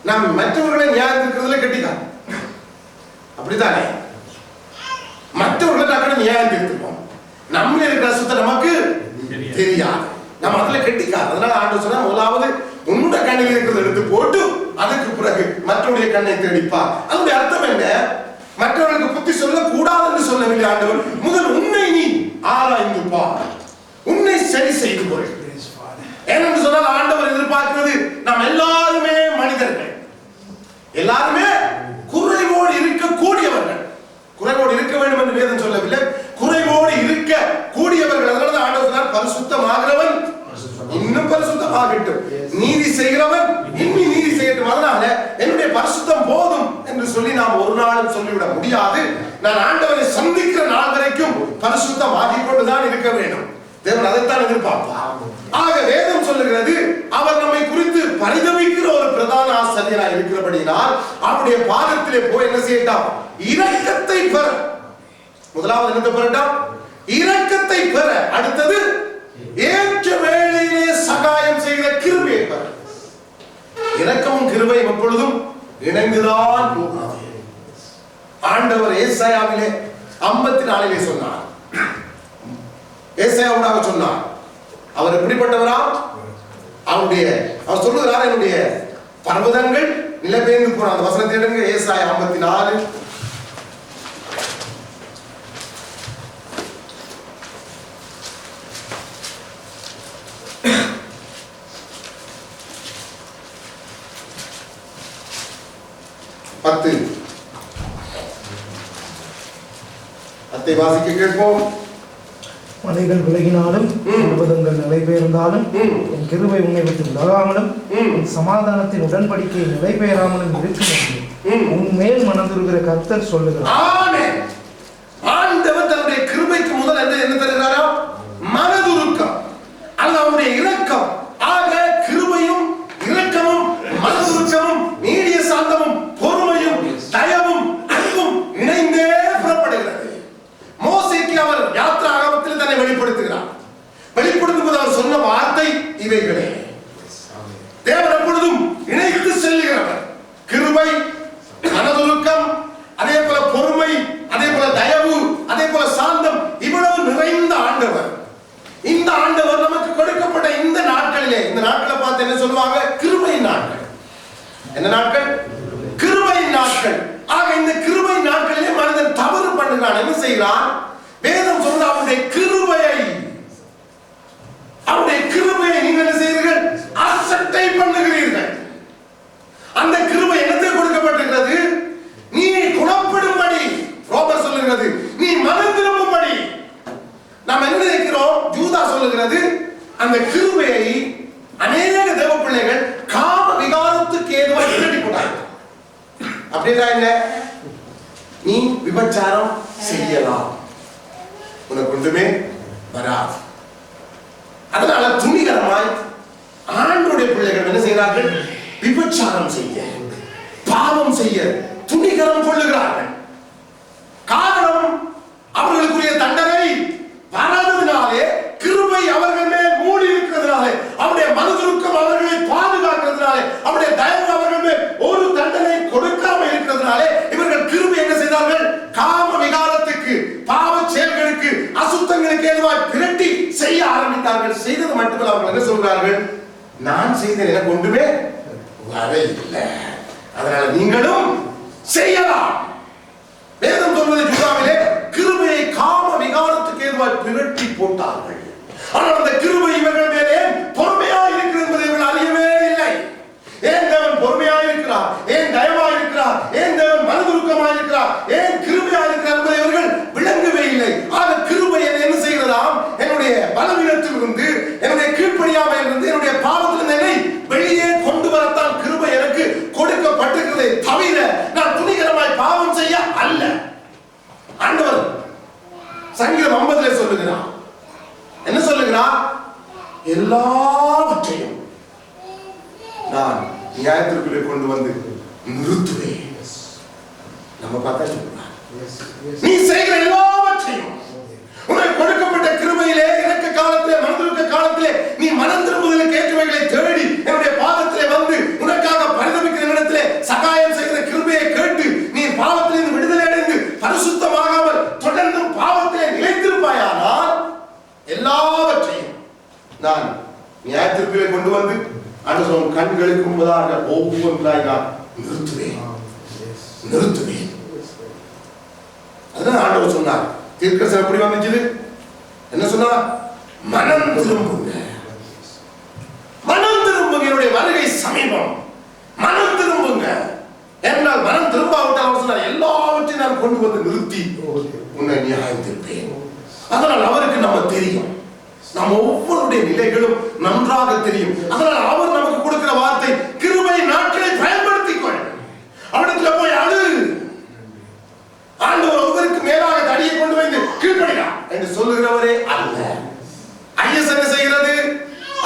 நாம் மற்றவர்களை நியாயத்திற்கிறதுல கெட்டிக்கான். அப்படித்தானே? மற்றவர்களை டக்குனு நியாயத்திருப்போம். நம்ம இருக்கிற சுத்த நமக்கு தெரியாது. நம்ம அதுல கெட்டிக்காது. அதனால ஆண்டு சொன்னா முதலாவது உன்னுடைய கண்ணில் இருக்கிறத எடுத்து போட்டு அதுக்கு பிறகு மற்றவருடைய கண்ணை தேடிப்பார். அதனுடைய அர்த்தம் என்ன? மற்றவர்களுக்கு புத்தி சொல்ல கூடாது என்று சொல்லவில்லை ஆண்டவர். முதல் உன்னை நீ ஆராய்ந்து பார், உன்னை சரி செய்து கொள். ஏனென்று சொன்னால் ஆண்டவர் எதிர்பார்க்கிறது நாம் எல்லாருமே மனிதர்கள், எல்லாருமே குறைவோடு இருக்கக்கூடியவர்கள். குறைவோடு இருக்க வேண்டும் என்று வேதம் சொல்லவில்லை, குறைவோடு இருக்க கூடியவர்கள். அதனால ஆண்டவர் சொன்னார் பரிசுத்தமாகிறவன் இன்னும் பரிசுத்தமாகட்டும், நீதி செய்கிறவன் இன்னும் நீதி செய்யட்டும். அதனால என்னுடைய பரிசுத்தம் போதும் என்று சொல்லி நாம் ஒரு நாளும் சொல்லிவிட முடியாது. நான் ஆண்டவரை சந்திக்கிற நாள் வரைக்கும் பரிசுத்தம் ஆகிக் கொண்டுதான் இருக்க வேண்டும். தேவன் அதைத்தான் எதிர்பார்ப்பார். ஆக வேதம் சொல்லுகிறது அவர் நம்மை குறித்து பரிதவிக்கிற ஒரு பிரதான ஆசிரியராக இருக்கிறபடினால் அவருடைய பாதத்திலே போய் என்ன செய்யட்டாம்? இரக்கத்தை பெற. முதலாவது என்னத்தை பெறட்டாம்? இரக்கத்தை பெற. அடுத்தது ஏற்ற வேளையிலே சகாயம் செய்கிற கிருபையை பெற. இரக்கமும் கிருபையும் எப்பொழுதும் இணைந்துதான் போகிறது. ஆண்டவர் ஏசாயாவிலே 54 சொன்னார். ஏசாயாவுடாக சொன்னார். அவர் எப்படிப்பட்டவரா? அவர் சொல்லுகிறார், என்னுடைய பர்வதங்கள் நிலப்பெயர்ந்து போன அந்த வசனத்தை எடுங்க. ஏசாயா 54 10 அத்தை வாசிக்க கேட்போம். மலைகள் விலகினாலும் பர்வதங்கள் நிலை பெயர்ந்தாலும் என் கிருபை உன்னை விட்டு விலகாமலும் என் சமாதானத்தின் உடன்படிக்கை நிலை பெயராமலும் இருக்கும் என்று உன் மேல் மனதுருகிற கர்த்தர் சொல்லுகிறார். ஆமென். ஆண்டவர் தன்னுடைய கிருபைக்கு முதல் என்ன தருகிறாரா? மனதுருக்கம். அது அவருடைய இரக்கம். ஆக கிருபையும் இரக்கமும் மனதுருக்கமும் நீடிய சாந்தமும் பொறுமையும் தயவும் அன்பும் இணைந்தே புறப்படுகிறது. மோசேக்கு அவர் யாத்ரா ஆகமத்தில் தன்னை வெளிப்படுத்துகிறார். வெளிப்படுத்தும் போது அவர் சொன்ன வார்த்தை இவைகளே. தேவன் எப்பொழுதும் இணைத்து செல்லுகிறவர். கிருபை, மனதுருக்கம், அதே போல பொறுமை, அதே போல தயவு, அதே போல சாந்தம், இவ்வளவு நிறைந்த ஆண்டவர். இந்த ஆண்டவர் நமக்கு கொடுக்கப்பட்ட இந்த நாட்களிலே, இந்த நாட்களை பார்த்து என்ன சொல்லுவாங்க? கிருபையின் நாட்கள். என்ன நாட்கள்? கிருபையின் நாட்கள். ஆக இந்த கிருபை நாட்களிலே மனிதன் தவறு பண்ணுகிறான். என்ன செய்கிறான்? வேதம் சொல்ற அவருடைய கிருபையை நீங்கள் என்ன செய்கிறீர்கள்? அசட்டை பண்ணுகிறீர்கள். அந்த கிருபை என்னத்தை கொடுக்கப்பட்டிருக்கிறது? நீ குணப்படும்படி. ரோமர் சொல்லுகிறது நீ மனம் திரும்பும்படி. நாம் என்ன நினைக்கிறோம்? யூதா சொல்லுகிறது அந்த கிருபையை அநேக தேவ பிள்ளைகள் காம விகாரத்துக்கு ஏதுவாக திருடி போட்டார்கள். அப்படின்னா என்ன? நீ விபச்சாரம் செய்யலாம், உனக்கு ஒன்றுமே வராது. அதனால துணிகரமாய் ஆண்டவருடைய பிள்ளைகள் என்ன செய்கிறார்கள்? விபச்சாரம் செய்ய, பாவம் செய்ய துணிகரம் கொள்ளுகிறார்கள். காரணம் அவர்களுக்குரிய தண்டனை வராததினாலே, கிருபை அவர்கள் மேல் மூடி இருக்கிறதுனாலே, அவருடைய மனதுருக்கம் அவர்களை பாதுகாக்கிறதுனாலே, அவருடைய தயவு அவர்கள் மேல் ஒரு தண்டனை கொடுக்காம இருக்கிறதுனாலே இவர்கள் கிருபை என்ன செய்தார்கள்? காம விகாரத்துக்கு, பாவ செயல்களுக்கு, அசுத்தங்களுக்கு ஏதுவாய் பிரட்டி செய்ய ஆரம்பித்தார்கள். செய்தது மட்டுமல்ல, அவர்கள் என்ன சொல்றார்கள்? நான் செய்தேன், எனக்கு ஒன்றுமே வரவில்லை, அதனால நீங்களும் செய்யலாம். வேதம் சொல்வது யூதாவிலே கிருபையை காம விகாரத்துக்கு ஏதுவாய் பிரட்டி போட்டார்கள். ஆனால் அந்த கிருபை இவர்கள் மேலே பொறுமையாக இருக்கிறது என்பதை இவர்கள் அறியவே இல்லை. ஏன் தேவன் பொறுமையாக இருக்கிறார், ஏன் தயவாக இருக்கிறார், ஏன் தேவன் மனதுருக்கமாக இருக்கிறார், ஏன் கிருபையாக இருக்கிறார் என்பதை இவர்கள் விளங்கவே இல்லை. ஆக கிருபை என்ன செய்கிறதாம்? என்னுடைய பலவீனத்திலிருந்து, என்னுடைய கீழ்ப்படியாமையிலிருந்து, என்னுடைய பாவத்திலிருந்து என்னை வெளியே கொண்டு வரத்தான் கிருபை எனக்கு கொடுக்கப்பட்டிருக்கிறதே தவிர நான் துணிகரமாய் பாவம் செய்ய அல்ல. ஆண்டவர் சங்கீதம் 50 சொல்லுகிறார். என்ன சொல்லுகிறார்? எல்லாவற்றையும் நான் நியாயத்திற்குள்ளே கொண்டு வந்து நிறுத்துவேன். நம்ம பார்த்தா சொல்லுவார், நீ செய்கிற எல்லாவற்றையும் உனக்கு கொடுக்கப்பட்ட கிருபையிலே, இறக்க காலத்திலே, மனதிருக்க காலத்திலே நீ மனம் திரும்புதலுக்கு ஏற்றவைகளை தேடி என்னுடைய பாதத்திலே வந்து உனக்காக பரிதபிக்கிற இடத்திலே நியாயத்திற்குள்ளே கொண்டு வந்து ஆண்டவர் கண்களுக்கு முன்பதாக ஒவ்வொன்றாய் நான் நிறுத்துவேன். அதுதான் ஆண்டவர் சொன்னார். தீர்க்கதரிசனம் எப்படி வந்துச்சு? என்ன சொன்னார்? மனம் திரும்புங்க, மனம் திரும்புங்க, என்னுடைய வருகை சமீபம், மனம் திரும்புங்க என்றால் மனம் திரும்பாவிட்டால் அவர் சொன்னார் எல்லாவற்றையும் நான் கொண்டு வந்து நிறுத்தி உன்னை நியாயம் தீர்ப்பேன். அதனால் அவருக்கு நம்ம தெரியும், நம்ம ஒவ்வொருடைய நிலைகளும் நன்றாக தெரியும். அதனால் அவர் நமக்கு கொடுக்கிற வார்த்தை கிருபை நாட்களை பயன்படுத்திக் கொள். அவனிடத்துல போய் அழு. ஆண்டவர் ஒவ்வொருக்கு மேலாக தடியை கொண்டு வந்து கீழ்ப்படினார் என்று சொல்லுகிறவரே அல்ல. ஐஎஸ் என்ன செய்கிறது?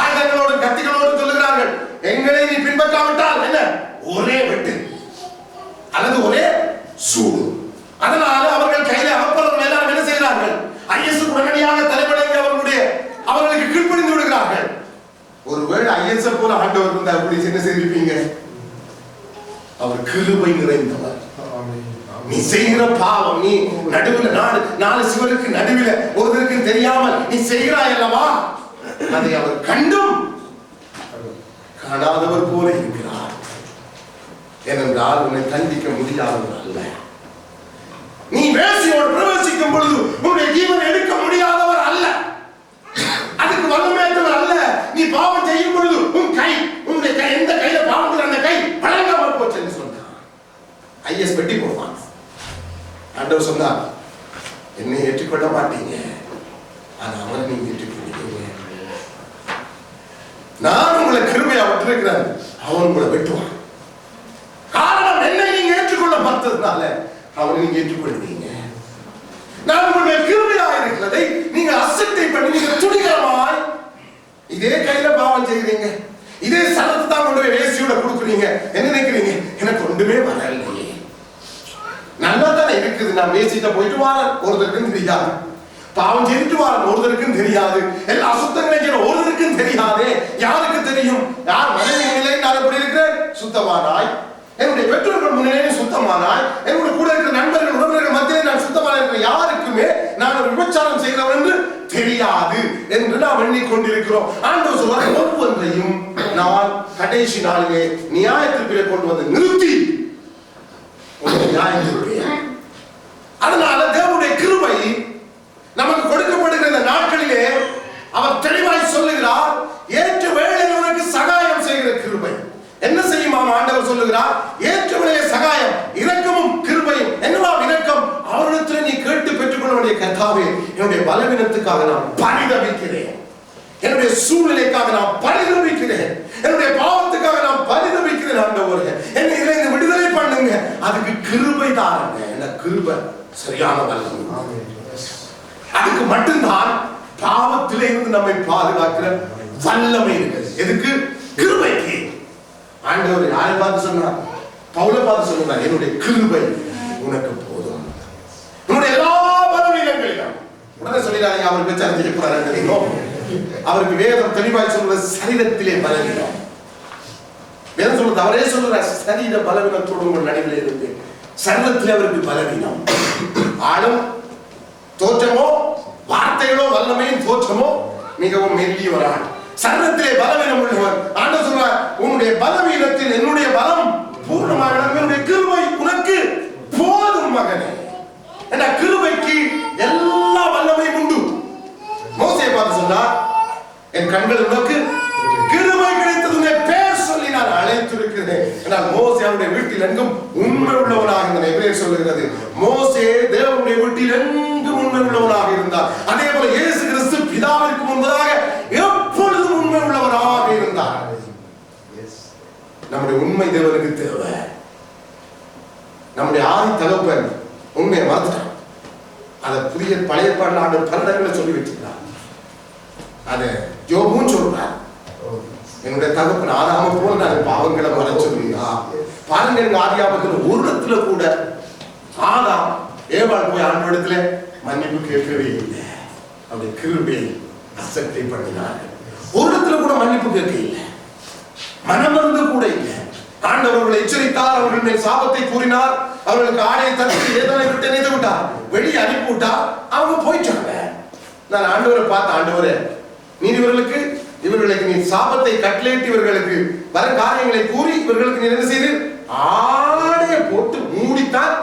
ஆயுதங்களோடு கத்திகளோடு சொல்லுகிறார்கள், எங்களை நீ பின்பற்றாவிட்டால் என்ன ஒரே வெட்டு அல்லது ஒரே சூடு. அதனால அவர்கள் கையில அகப்பவர்கள் எல்லாரும் என்ன செய்கிறார்கள்? ஐஎஸ் உடனடியாக தலைவணங்கி அவர்களுக்கு கீழ்ப்படிந்து விடுகிறார்கள். ஒருவேளை ஐஎஸ் போல ஆண்டவர் இருந்தால் அப்படி என்ன செய்திருப்பீங்க? அவர் கிருபை நிறைந்தவர். நீ செய்கிற பாவம், நீ நடுவில் நாலு சிவருக்கு நடுவில் ஒருவருக்கு தெரியாமல் நீ செய்கிறாய் அல்லவா, அதை அவர் கண்டும் காணாதவர் போல இருக்கிறார். ஏனென்றால் உன்னை தண்டிக்க முடியாதவர் அல்ல. நீ வேசியோடு பிரவேசிக்கும் பொழுது உன்னுடைய ஜீவனை எடுக்க முடியாதவர் அல்ல. அதுக்கு வல்லமையற்றவர் அல்ல. நீ பாவம் செய்யும் பொழுது உன்னுடைய கை எந்த கையில பாவத்தில் அந்த கை பழங்காமல் போச்சு என்று சொன்னார். ஐஎஸ் வெட்டி போவான். ஆண்டவர் சொன்னார், என்னை ஏற்றுக்கொள்ள மாட்டீங்க, ஆனா அவரை நீங்க ஏற்றுக்கொள்வீங்க. நான் உங்களை கிருபையா விட்டிருக்கிறேன், அவன் உங்களை வெட்டுவான். காரணம் என்னை நீங்க ஏற்றுக்கொள்ள பார்த்ததுனால அவரை நீங்க ஏற்றுக்கொள்வீங்க. நான் உங்களுடைய கிருபையா இருக்கிறதை நீங்க அசட்டை பண்ணி நீங்க துணிகரமாய் இதே கையில பாவம் செய்கிறீங்க, இதே சலத்தை தான் கொண்டு போய் வேசியோட கொடுக்குறீங்க. என்ன நினைக்கிறீங்க? எனக்கு ஒன்றுமே வரலையே, நல்லா தானே இருக்குது, நான் வேசிட்ட போயிட்டு வாரேன் ஒருத்தருக்கும் தெரியாது, பாவம் செய்துட்டு வாரேன் ஒருத்தருக்கும் தெரியாது, எல்லா அசுத்தங்களையும் ஒருத்தருக்கும் தெரியாதே. யாருக்கு தெரியும்? யார் மனைவி நிலையில் நான் எப்படி இருக்கிறேன்? சுத்தமானாய். என்னுடைய பெற்றோர்கள் முன்னிலையே சுத்தமானாய். என்னுடைய கூட இருக்கிற நண்பர்கள் உறவினர்கள் மத்தியிலே நான் சுத்தமான இருக்கிற யாருக்குமே நான் ஒரு விபச்சாரம் செய்கிறவன் என்று தெரியாது என்று நாம் எண்ணிக்கொண்டிருக்கிறோம். ஆண்டவர் சொல்வார், ஒவ்வொன்றையும் நான் கடைசி நாளிலே நியாயத்திற்குள்ளே கொண்டு வந்து நிறுத்தி அதனால தேவனுடைய கிருபை நமக்கு கொடுக்கப்படுகிற இந்த நாட்களிலே அவர் தெளிவாய் சொல்லுகிறார், ஏற்ற வேளையில் உனக்கு சகாயம் செய்கிற கிருபை. என்ன செய்யுமா ஆண்டவர் சொல்லுகிறார்? ஏற்ற வேளையில் சகாயம், இரக்கமும் கிருபையும். என்னவா இரக்கம்? அவரிடத்தில் நீ கேட்டு பெற்றுக்கொள்ள வேண்டிய கர்த்தாவே, என்னுடைய பலவீனத்துக்காக நான் பரிதபிக்கிறேன், என்னுடைய சூழ்நிலைக்காக நான் பரிதபிக்கிறேன், என்னுடைய பாவத்துக்காக நான் பரிதபிக்கிறேன். ஆண்டவரே, என்னை இதிலிருந்து விடுதலை பண்ணுங்க. அதுக்கு கிருபை தாருங்க. என்ன கிருபை? சரியான வல்லமை. அதுக்கு மட்டும்தான் பாவத்திலே இருந்து நம்மை பாதுகாக்கிற வல்லமை இருக்கிறது. எதுக்கு? கிருபைக்கு. ஆண்டவர் யாரை பார்த்து சொன்னார்? பவுலை பார்த்து சொன்னார், என்னுடைய கிருபை உனக்கு போதும். உன்னுடைய எல்லா பலவீனங்களிலும் உடனே சொல்லிடாதீங்க அவருக்கு வச்சு அறிஞ்சிருக்கிறார். அவருக்கு வேதம் தெளிவாய் சொல்ற சரீரத்திலே பலவீனம். வேதம் சொல்றது அவரே சொல்ற சரீர பலவீனத்தோடு உங்கள் நடுவில் இருந்து சரீரத்திலே அவருக்கு பலவீனம். ஆளும் தோற்றமோ வார்த்தைகளோ வல்லமையின் தோற்றமோ மிகவும் மெல்லியவரான். சரீரத்திலே பலவீனம் உள்ளவர். ஆண்டவர் சொல்றார், உன்னுடைய பலவீனத்தில் என்னுடைய பலம் பூர்ணமாக என்னுடைய கிருபை உனக்கு போதும் மகனே. என்ற கிருபைக்கு எல்லா வல்லமையும் உண்டு. மோசேயை பார்த்து சொன்னார், என் கண்கள் உனக்கு கிருபை கிடைத்தது, உன்னை பேர் சொல்லி நான் அழைத்திருக்கிறேன். என்றால் மோசே அவருடைய வீட்டில் எங்கும் உண்மை உள்ளவனாக இருந்தார். எபிரேயர் சொல்லுகிறது, மோசே தேவனுடைய வீட்டில் எங்கும் உண்மை உள்ளவனாக இருந்தார். அதே போல இயேசு கிறிஸ்து பிதாவிற்கு முன்பதாக எப்பொழுதும் உண்மை உள்ளவராக இருந்தார். நம்முடைய உண்மை தேவனுக்கு தேவை. நம்முடைய ஆதி தகப்பன் உண்மையை மறந்துட்டான். அதை புதிய பழைய பாடல ஆண்டு பல்லடங்களை சொல்லி வச்சிருக்கார். அதை யோபும் சொல்றார், என்னுடைய தகப்பன் ஆதாம போல நான் பாவங்களை மறைச்சிருந்தா. பாருங்க, எங்க ஆதியாபத்தில் ஒரு இடத்துல கூட ஆதாம் ஏவாள் போய் ஆண்டு இடத்துல மன்னிப்பு கேட்கவே இல்லை. அப்படி கிருபை அசட்டை பண்ணினார்கள். ஒரு இடத்துல கூட மன்னிப்பு கேட்க இல்லை, மனமருந்து கூட இல்லை. ஆண்டவர்களை எச்சரித்தார், அவர்கள் மேல் சாபத்தை கூறினார், அவர்களுக்கு ஆடையை தடுத்து வேதனை விட்டு நினைத்து விட்டார், வெளியே அனுப்பி விட்டார். அவங்க போயிட்டாங்க. நான் ஆண்டவரை பார்த்த, ஆண்டவரே நீர் இவர்களுக்கு இவர்களுக்கு நீ சாபத்தை கட்டளையிட்டு இவர்களுக்கு வர காரியங்களை கூறி இவர்களுக்கு நீ என்ன செய்து ஆடையை போட்டு மூடித்தான்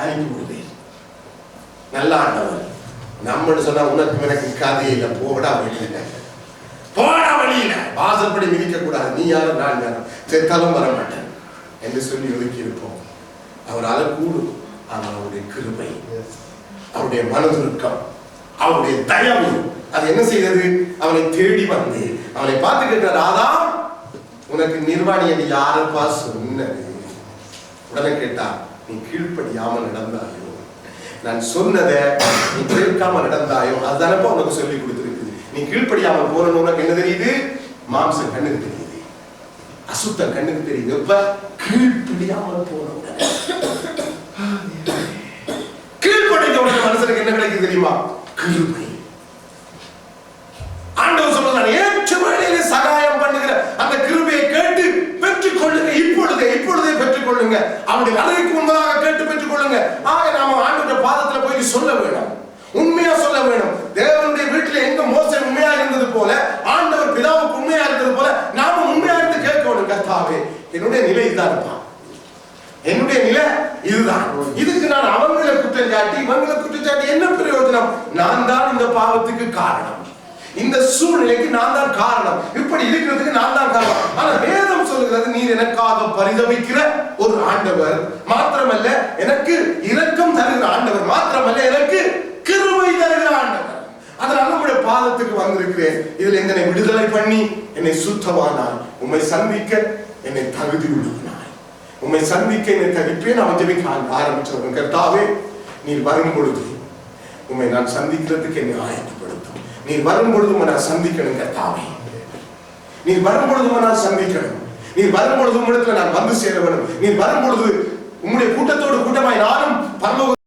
அனுப்பி விடுவேன். நல்ல ஆண்டவர். நம்மன்னு சொன்னா உனக்கு எனக்கு கதையே இல்லை, போடா வழியில, போடா வழியில, வாசல்படி மிதிக்க கூடாது, நீ யாரும் நான் யாரும், செத்தாலும் வர மாட்டேன் என்று சொல்லி ஒதுக்கி இருப்போம். அவரால் கூடும். ஆனால் அவருடைய கிருபை, அவருடைய மனதுருக்கம், அவருடைய தயவு அது என்ன செய்தது? அவனை தேடி வந்து அவனை பார்த்து கேட்டார், ஆதாம் உனக்கு நிர்வாணி என்று யாருப்பா சொன்னது? உடனே கேட்டா, நீ கீழ்ப்படியாமல் நடந்தாயோ, நான் சொன்னதை நீ கேட்காம நடந்தாயோ, அதுதானப்பா உனக்கு சொல்லி கொடுத்திருக்குது. நீ கீழ்ப்படியாமல் போன உனக்கு என்ன தெரியுது? மாம்சம் கண்ணுக்கு தெரியுது, அசுத்தம் கண்ணுக்கு தெரியுது. இப்ப கீழ்ப்படியாமல் போன உடனே கீழ்ப்படிந்த உடனே மனுஷனுக்கு என்ன கிடைக்குது தெரியுமா? கிருபை. ஆண்டவர் சொல்றார், ஏற்ற வேளையிலே சகாயம் பண்ணுகிற அந்த கிருபையை கேட்டு பெற்றுக் கொள்ளுங்க. இப்பொழுதே பெற்றுக் கொள்ளுங்க. அவருடைய வருகைக்கு முன்பதாக கேட்டு பெற்றுக் கொள்ளுங்க. ஆக நாம ஆண்டவருடைய பாதத்துல போய் சொல்ல வேணும், உண்மையா சொல்ல வேணும். தேவனுடைய வீட்டில் எங்க மோசே உண்மையா இருந்தது போல, ஆண்டவர் பிதாவுக்கு உண்மையா இருந்தது போல நாம உண்மையா இருந்து கேட்கணும். கர்த்தாவே, என்னுடைய நிலை இதுதான் இருப்பான், என்னுடைய நிலை இதுதான். இதுக்கு நான் அவங்களை குற்றம் சாட்டி இவங்களை குற்றம் சாட்டி என்ன பிரயோஜனம்? நான் தான் இந்த பாவத்துக்கு காரணம், இந்த சூழ்நிலைக்கு நான் தான் காரணம், இப்படி இருக்கிறதுக்கு நான் தான் காரணம். ஆனா வேதம் சொல்லுகிறது, நீர் எனக்காக பரிதவிக்கிற ஒரு ஆண்டவர் மாத்திரமல்ல, எனக்கு இரக்கம் தருகிற ஆண்டவர் மாத்திரமல்ல, எனக்கு கிருபை தருகிற ஆண்டவர். அதனால உங்களுடைய பாதத்துக்கு வந்திருக்கிறேன். இதுல என்னை விடுதலை பண்ணி என்னை சுத்தமானாய், உம்மை சந்திக்க என்னை தகுதி உள்ளவனாய், உம்மை சந்திக்க என்னை தகுப்பேன். அவன் ஜெபிக்க ஆரம்பிச்சவன், கர்த்தாவே நீர் வரும் பொழுது உம்மை நான் சந்திக்கிறதுக்கு என்னை ஆயத்தப்படுத்தும். நீர் வரும் பொழுதும் நான் சந்திக்கணும் கர்த்தாவே, நீர் வரும் பொழுதும் நான் சந்திக்கணும். நீர் வரும் பொழுது உம்மிடத்துல நான் வந்து சேர வேண்டும். நீர் வரும் பொழுது உம்முடைய கூட்டத்தோடு கூட்டமாய் நானும் பரலோக